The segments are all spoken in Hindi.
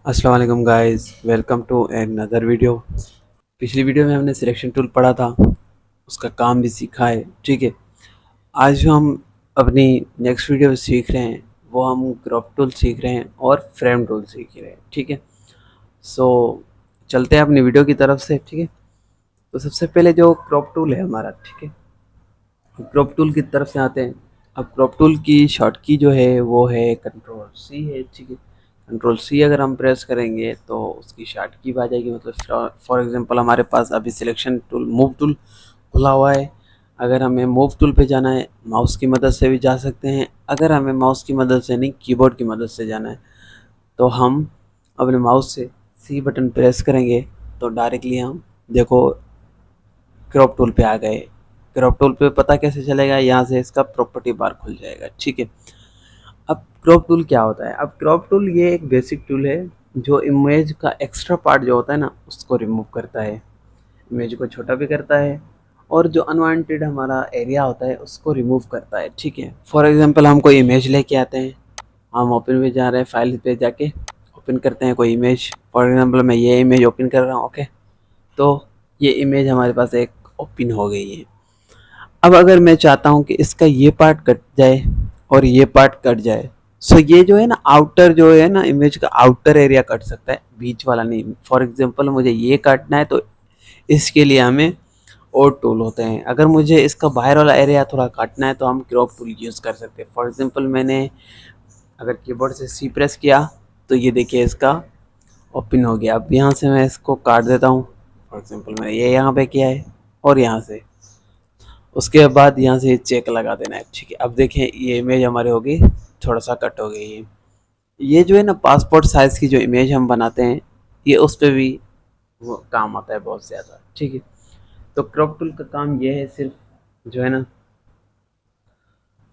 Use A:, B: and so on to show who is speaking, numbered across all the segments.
A: अस्सलाम वालेकुम guys, welcome to another video. पिछली वीडियो में हमने सिलेक्शन टूल पढ़ा था, उसका काम भी सीखा है। ठीक है, आज जो हम अपनी नेक्स्ट वीडियो में सीख रहे हैं वो हम क्रॉप टूल सीख रहे हैं और फ्रेम टूल सीख रहे हैं। ठीक है, सो चलते हैं अपनी वीडियो की तरफ से। ठीक है, तो सबसे पहले जो क्रॉप टूल है हमारा, ठीक है, क्रॉप टूल की तरफ से आते हैं। अब क्रॉप टूल की शॉर्ट की जो है वो है कंट्रोल सी है। ठीक है, कंट्रोल सी अगर हम प्रेस करेंगे तो उसकी शॉर्ट की आ जाएगी। मतलब फॉर एग्जांपल हमारे पास अभी सिलेक्शन टूल, मूव टूल खुला हुआ है। अगर हमें मूव टूल पे जाना है, माउस की मदद से भी जा सकते हैं। अगर हमें माउस की मदद से नहीं, कीबोर्ड की मदद से जाना है, तो हम अपने माउस से सी बटन प्रेस करेंगे तो डायरेक्टली हम देखो क्रॉप टूल पे आ गए। क्रॉप टूल पे पता कैसे चलेगा? यहाँ से इसका प्रॉपर्टी बार खुल जाएगा। ठीक है, अब क्रॉप टूल क्या होता है? अब क्रॉप टूल ये एक बेसिक टूल है जो इमेज का एक्स्ट्रा पार्ट जो होता है ना उसको रिमूव करता है, इमेज को छोटा भी करता है और जो अनवांटेड हमारा एरिया होता है उसको रिमूव करता है। ठीक है, फॉर एग्जांपल हम कोई इमेज लेके आते हैं, हम ओपन पे जा रहे हैं, फाइल पे जाके ओपन करते हैं कोई इमेज। फॉर एग्जांपल मैं ये इमेज ओपन कर रहा हूँ। ओके, तो ये इमेज हमारे पास एक ओपन हो गई है। अब अगर मैं चाहता हूँ कि इसका ये पार्ट कट जाए और ये पार्ट कट जाए, सो ये जो है ना आउटर, जो है ना इमेज का आउटर एरिया कट सकता है, बीच वाला नहीं। फॉर एग्जांपल मुझे ये काटना है तो इसके लिए हमें और टूल होते हैं। अगर मुझे इसका बाहर वाला एरिया थोड़ा काटना है तो हम क्रॉप टूल यूज़ कर सकते हैं। फॉर एग्जांपल मैंने अगर कीबोर्ड से सी प्रेस किया तो ये देखिए इसका ओपन हो गया। अब यहाँ से मैं इसको काट देता हूँ। फॉर एग्जांपल मैंने ये यहाँ पे किया है और यहाँ से, उसके बाद यहाँ से चेक लगा देना है। ठीक है, अब देखें ये इमेज हमारी होगी थोड़ा सा कट हो गई है। ये जो है ना पासपोर्ट साइज़ की जो इमेज हम बनाते हैं, ये उस पर भी वो काम आता है बहुत ज़्यादा। ठीक है, तो क्रॉप टूल का काम ये है सिर्फ जो है ना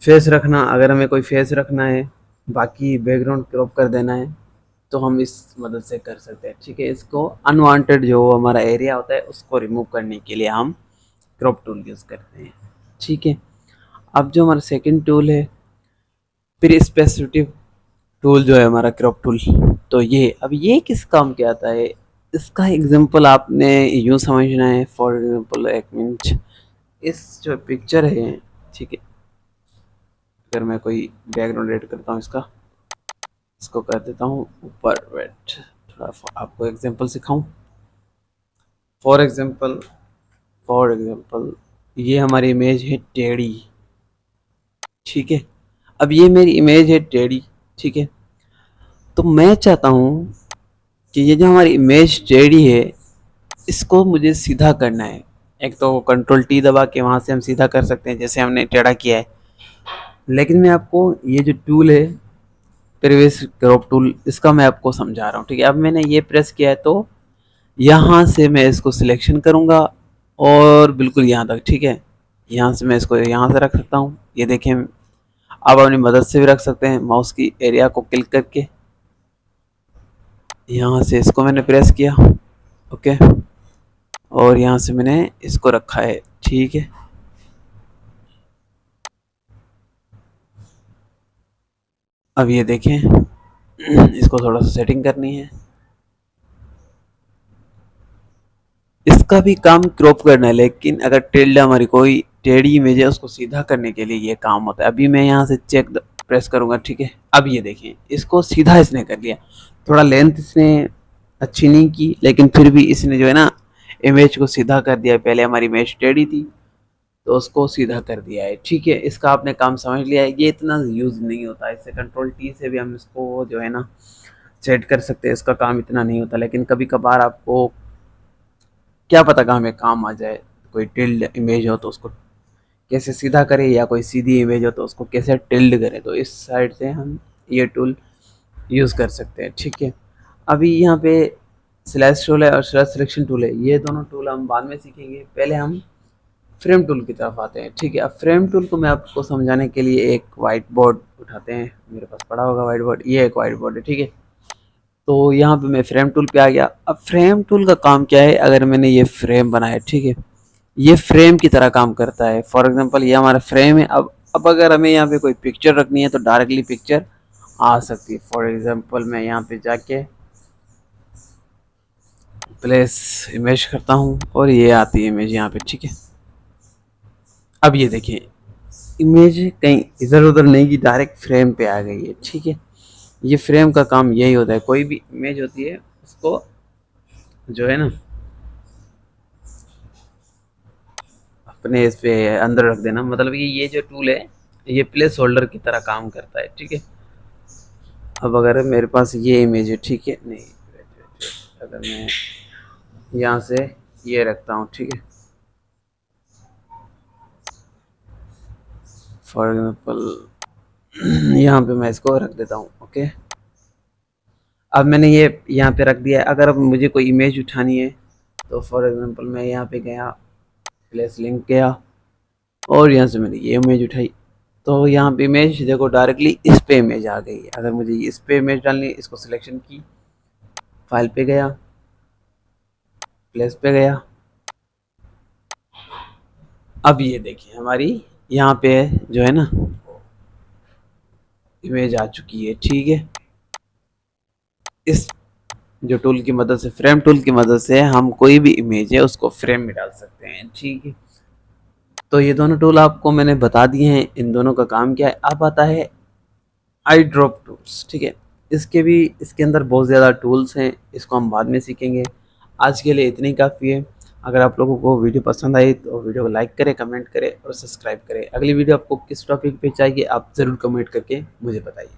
A: फेस रखना। अगर हमें कोई फेस रखना है, बाकी बैकग्राउंड क्रॉप कर देना है, तो हम इस मदद से कर सकते हैं। ठीक है, इसको अनवांटेड जो हमारा एरिया होता है उसको रिमूव करने के लिए हम क्रॉप टूल यूज़ करते हैं। ठीक है, अब जो हमारा सेकंड टूल है फिर स्पेसिफिक टूल जो है हमारा क्रॉप टूल, तो ये अब ये किस काम के आता है? इसका एग्जांपल आपने यूँ समझना है। फॉर एग्जांपल एक मिनट, इस जो पिक्चर है, ठीक है, अगर मैं कोई बैकग्राउंड ऐड करता हूँ इसको कर देता हूँ ऊपर। वेट, थोड़ा आपको एग्जांपल सिखाऊं। फॉर एग्जांपल फॉर एग्जांपल ये हमारी इमेज है टेढ़ी। ठीक है, अब ये मेरी इमेज है टेढ़ी। ठीक है, तो मैं चाहता हूँ कि ये जो हमारी इमेज टेढ़ी है इसको मुझे सीधा करना है। एक तो कंट्रोल टी दबा के वहाँ से हम सीधा कर सकते हैं जैसे हमने टेढ़ा किया है, लेकिन मैं आपको ये जो टूल है प्रीवियस क्रॉप टूल, इसका मैं आपको समझा रहा हूँ। ठीक है, अब मैंने ये प्रेस किया है तो यहाँ से मैं इसको सिलेक्शन करूँगा और बिल्कुल यहाँ तक। ठीक है, यहाँ से मैं इसको यहाँ से रख सकता हूँ। ये देखें, आप अपनी मदद से भी रख सकते हैं, माउस की एरिया को क्लिक करके यहाँ से इसको मैंने प्रेस किया। ओके, और यहाँ से मैंने इसको रखा है। ठीक है, अब ये देखें इसको थोड़ा सा सेटिंग करनी है, इसका भी काम क्रॉप करना है। लेकिन अगर टिल्ड हमारी कोई टेढ़ी इमेज है उसको सीधा करने के लिए ये काम होता है। अभी मैं यहाँ से चेक प्रेस करूँगा। ठीक है, अब ये देखें इसको सीधा इसने कर लिया। थोड़ा लेंथ इसने अच्छी नहीं की, लेकिन फिर भी इसने जो है ना इमेज को सीधा कर दिया। पहले हमारी इमेज टेढ़ी थी तो उसको सीधा कर दिया है। ठीक है, इसका आपने काम समझ लिया है। ये इतना यूज़ नहीं होता, इससे कंट्रोल टी से भी हम इसको जो है ना सेट कर सकते हैं। इसका काम इतना नहीं होता, लेकिन कभी कभार आपको क्या पता कहाँ में काम आ जाए। कोई टिल्ड इमेज हो तो उसको कैसे सीधा करें, या कोई सीधी इमेज हो तो उसको कैसे टिल्ड करें, तो इस साइड से हम ये टूल यूज़ कर सकते हैं। ठीक है, अभी यहाँ पे स्लैश टूल है और स्लैश सिलेक्शन टूल है, ये दोनों टूल हम बाद में सीखेंगे। पहले हम फ्रेम टूल की तरफ आते हैं। ठीक है, अब फ्रेम टूल को मैं आपको समझाने के लिए एक वाइट बोर्ड उठाते हैं, मेरे पास पड़ा होगा वाइट बोर्ड, ये एक वाइट बोर्ड है। ठीक है, तो यहाँ पे मैं फ्रेम टूल पे आ गया। अब फ्रेम टूल का काम क्या है? अगर मैंने ये फ्रेम बनाया, ठीक है, ये फ्रेम की तरह काम करता है। फॉर एग्जांपल ये हमारा फ्रेम है। अब अगर हमें यहाँ पे कोई पिक्चर रखनी है तो डायरेक्टली पिक्चर आ सकती है। फॉर एग्जांपल मैं यहाँ पे जाके प्लेस इमेज करता हूँ और ये आती है इमेज यहाँ पे, ठीक है। अब ये देखिए इमेज कहीं इधर उधर नहीं की डायरेक्ट फ्रेम पे आ गई है, ठीक है। ये फ्रेम का काम यही होता है, कोई भी इमेज होती है उसको जो है ना अपने इस पे अंदर रख देना, मतलब कि ये जो टूल है ये प्लेस होल्डर की तरह काम करता है, ठीक है। अब अगर मेरे पास ये इमेज है, ठीक है, नहीं अगर मैं यहाँ से ये रखता हूँ, ठीक है, फॉर एग्जाम्पल यहाँ पे मैं इसको रख देता हूँ, ओके। अब मैंने ये यहाँ पे रख दिया है। अगर अब मुझे कोई इमेज उठानी है तो फॉर एग्जांपल मैं यहाँ पे गया, प्लेस लिंक गया और यहाँ से मैंने ये इमेज उठाई, तो यहाँ पे इमेज देखो डायरेक्टली इस पे इमेज आ गई है। अगर मुझे इस पे इमेज डालनी है, इसको सिलेक्शन की, फाइल पे गया, प्लेस पे गया, अब ये देखिए हमारी यहाँ पे जो है ना इमेज आ चुकी है, ठीक है। इस जो टूल की मदद से, फ्रेम टूल की मदद से हम कोई भी इमेज है उसको फ्रेम में डाल सकते हैं, ठीक है। तो ये दोनों टूल आपको मैंने बता दिए हैं, इन दोनों का काम क्या है। अब आता है आई ड्रॉप टूल्स, ठीक है। इसके अंदर बहुत ज़्यादा टूल्स हैं, इसको हम बाद में सीखेंगे। आज के लिए इतनी काफ़ी है। अगर आप लोगों को वीडियो पसंद आई तो वीडियो को लाइक करें, कमेंट करें और सब्सक्राइब करें। अगली वीडियो आपको किस टॉपिक पे चाहिए आप ज़रूर कमेंट करके मुझे बताइए।